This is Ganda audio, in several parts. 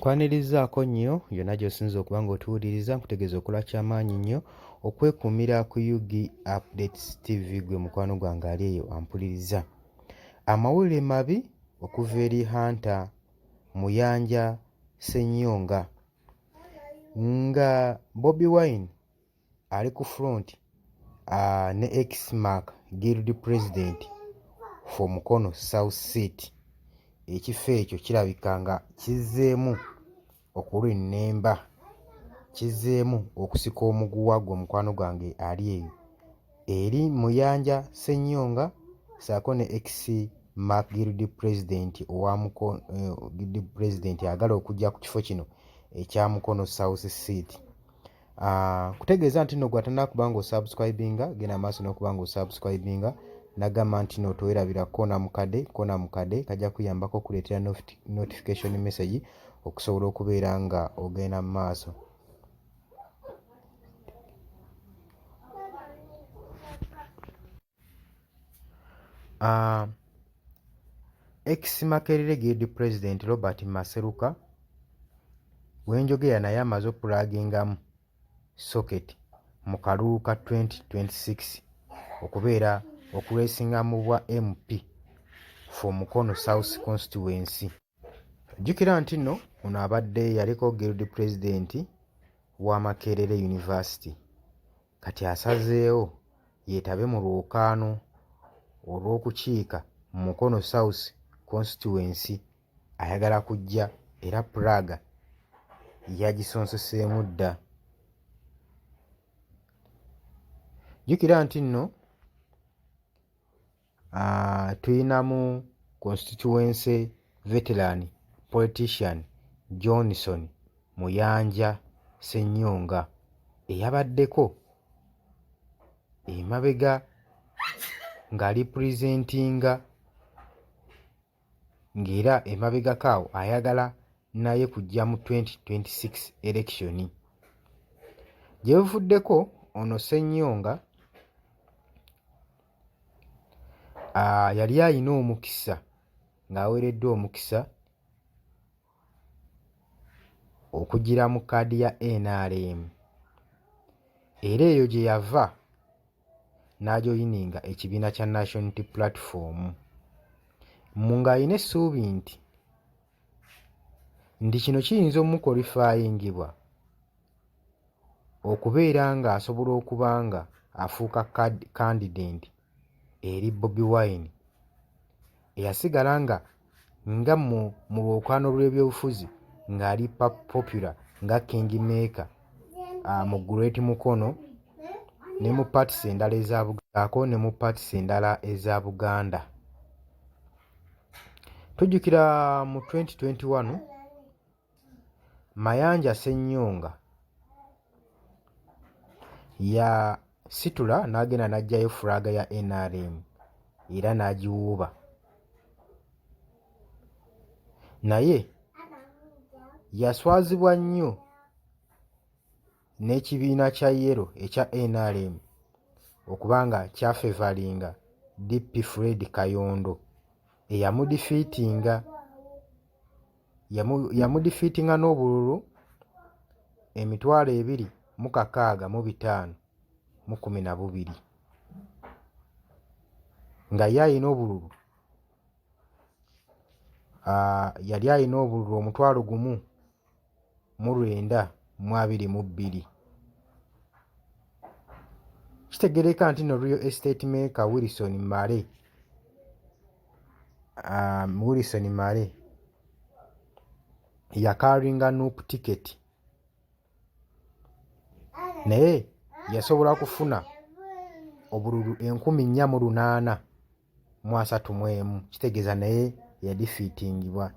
Kwanirizaako nnyo yonna gy'osinza okuba ng'otuwuliriza nkutegeeza okola ky'amaanyi nnyo okwekuumira ku Yugi Updates TV gwe mukwano gwange ali eyo ampuliriza. Amawulire mabi okuva eri Hunter Muyanja Ssennyonga nga Bobi Wine ali ku front ne ex-Mark Guild President for Mukono South Seat. Ekifo ekyo kirabika nga kizzeemu okulwennemba, kizzeemu okusika omuguwa gwe mukwano gwange ali eyo eri Muyanja Ssennyonga ssaako ne ex-Mark Guild President Guild President agala okujja ku kifo kino ekya Mukono South Seat. Kutegeeza nti nno gw'atannakuba ng'osubscribinga genda maaso n'okuba ng'osubscribinga. Nagamba nti no towerabira koona mukadde kajja kuyambako okuleetera notification message okusobola okubeera nga ogenda mu maaso. Ex-Makerere Guild President Robert Maseruka wenjogera naye amaze opulagingamu socket mu kalulu ka 2026 okubeera okuleesinga mu bwa MP for Mukono South Constituency. Jjukira nti nno ono abadde yaliko Guild President wa Makerere University, kati asazeewo yeetabe mu lwokaano olw'okukiika mu Mukono South Constituency. Ayagala kujja era Praga yagisonseseemu dda. Jjukira nti nno tuyinamu constituency veteran politician Johnson Muyanja Ssennyonga eyabaddeko emabega nga representinga ng'era emabega kaawo ayagala naye kujja mu 2026 election. Gye buvuddeko ono Ssennyonga yali alina omukisa ng'aweereddwa omukisa okugira mu kkaadi ya NRM era eyo gye yava n'ajoyininga ekibiina kya National Unity Platform ng'alina essuubi nti kino kiyinza omukwalifayingibwa okubeera ng'asobola okuba nga afuuka candidate eri Bobi Wine eyasigala nga mu lwokaano lw'ebyobufuzi ng'ali popular nga Kingmaker mu Great Mukono ne mu parties endala eza Buganda. Tujjukira mu 2021 Mayanja Ssennyonga yasitula n'agenda n'aggyayo fulaga ya NRM era n'agiwuuba, naye yaswazibwa nnyo n'ekibiina kya yero ekya NRM okubanga kyafevalinga DP Fred Kayondo yamudifiitinga n'obululu 2,652 nga ye alina obululu yali alina obululu 1,922. Kitegereka nti no Real Estate Maker Wilson Male yakaringa Nuupu ticket naye yasobola kufuna obululu 4,831. Kitegeeza naye yadifiitingibwa.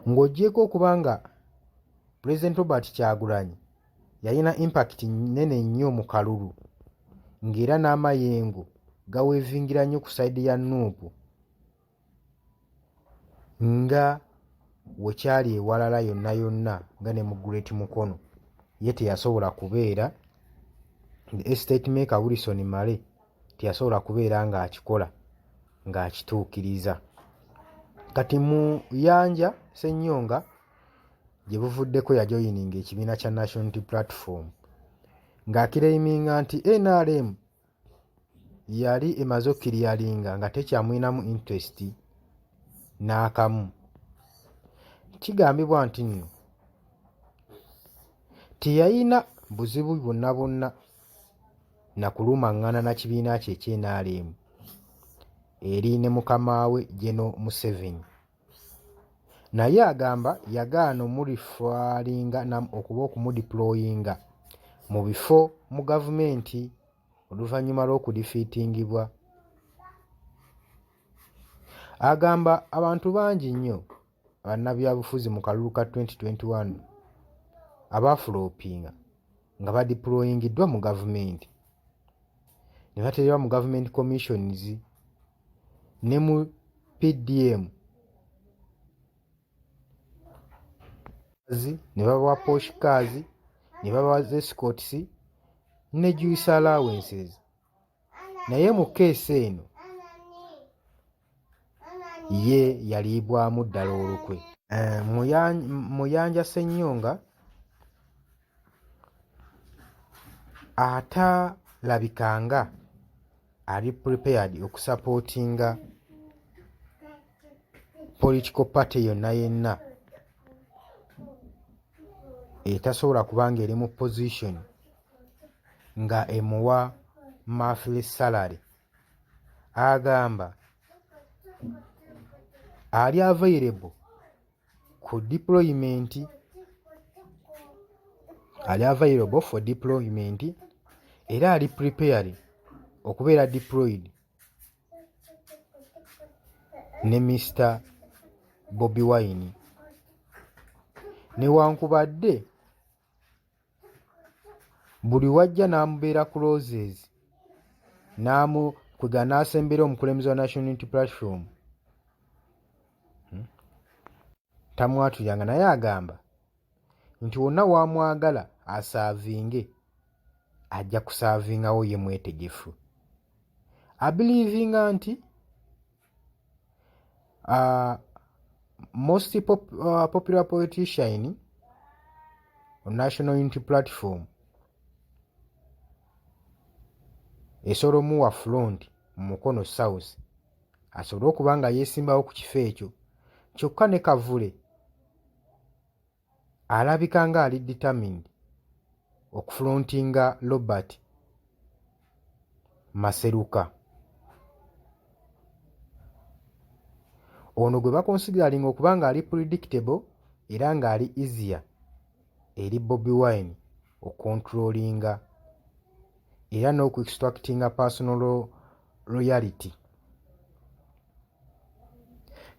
Ng'ogyeko okubanga President Robert Kyagulanyi yalina impact nnene nnyo mu kalulu ng'era n'amayengo gaweevingira nnyo ku sayidi ya Nuupu nga wekyali ewalala yonna nga ne mu Great Mukono ye teyasobola kubeera Estate Maker Wilson Male teyasobola kubeera ng'akikola ng'akituukiriza. Kati Muyanja Ssennyonga gye buvuddeko yajoyininga ekibiina kya National Unity Platform ng'akiraiminga nti NRM yali emaze okkiryalinga nga tekyamulinamu interest n'akamu. Kigambibwa nti nno teyalina buzibu bwonna bwonna na kulumaŋŋana na kibiina kye ekye NRM eri ne mukama we General Museveni. Naye agamba yagaana omulifaalinga okuba okumudiployinga mu bifo mu gavumenti oluvannyuma lw'okudifiitingibwa. Agamba abantu bangi nnyo bannabyabufuzi mu kalulu ka 2021 abaafuloopinga nga badiployingiddwa mu gavumenti ne baterebwa mu government commissions ne mu PDM ne babawa posh cars ne babawa escorts ne juice allowances. Naye mu keesi eno ye yaliibwamu ddala olukwe. Muyanja Ssennyonga atalabikanga ali prepared okusapootinga political party yonna yenna etasobola kubanga eri mu position nga emuwa monthly salary. Agamba ali available ku deployment, for deployment era ali prepared okubeera deployed ne Mr. Bobi Wine. Newankubadde buli wajja n'amubeera closes kwega n'asembera omukulembeze wa National Unity Platform tamwatuliranga, naye agamba nti wonna wamwagala asaavinge ajja kusaavingawo ye mwetegefu. Abilivinga nti most popular politician on National Unity Platform esobola omuwa front mu Mukono South asobole okuba nga yeesimbawo ku kifo ekyo. Kyokka ne Kavule alabika nga ali determined okufrontinga Robert Maseruka. Ono gwe bakonsideralinga okuba nga ali predictable era nga ali easier eri Bobi Wine okontrolinga era n'okuextractinga personal loyalty.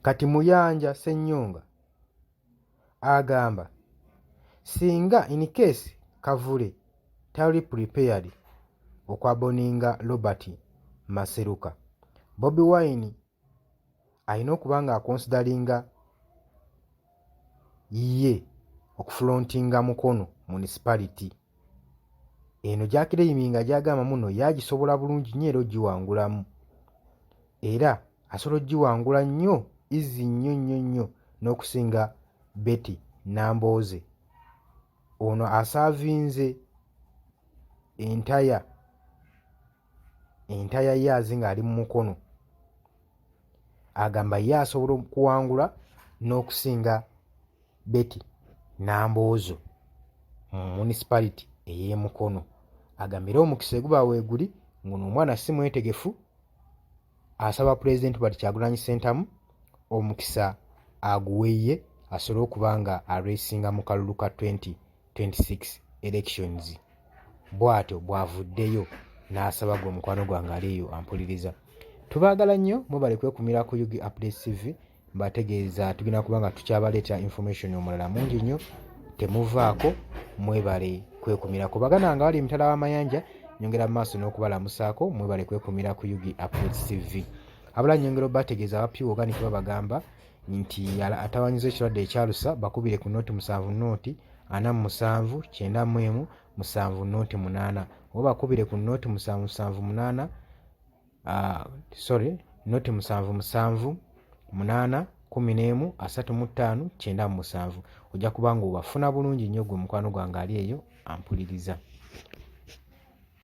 Kati Muyanja Ssennyonga agamba singa in case Kavule tali prepared okwaboninga Robert Maseruka, Bobi Wine alina okuba nga akonsideringa ye okufrontinga Mukono municipality. Eno gy'akiraiminga gy'agamba muno yagisobola bulungi nnyo era ogiwangulamu, era asobola ogiwangula nnyo izi nnyo n'okusinga Betty Nambooze. Ono asaavinze entaya ye azinga ali mu Mukono. Agamba ye asobola okuwangula n'okusinga Betty Nambooze mu municipality ey'e Mukono. Agamba era omukisa guba weeguli ngono omwana si mwetegefu. Asaba President Robert Kyagulanyi Ssentamu omukisa aguweye asobole okuba nga aresinga mu kalulu ka 2026 elections. Bw'atyo bw'avuddeyo n'asaba gwe mukwano gwange aliyo ampuliriza. Tubaagala nnyo, mubale kwekumira ku Yugi Updates TV. Mbategeeza tugenda kuba nga tukyabaleeta information omulala mungi nnyo. Temuvaako, mwebale kwekumira ku bagana nga bali emitala w'amayanja. Nyongera mu maaso n'okubalamusaako, mwebale kwekumira ku Yugi Updates TV. Abala nyongera bategeeza abapya organic babagamba nti atawanyiza ekirwadde ekyalusa bakubire ku noti 7 noti 47 91 7 noti 8 oba bakubire ku noti 778 noti 778 8 11 35 97 ojja kuba nga obafuna bulungi nnyo gwe mukwano gwange ali eyo ampuliriza.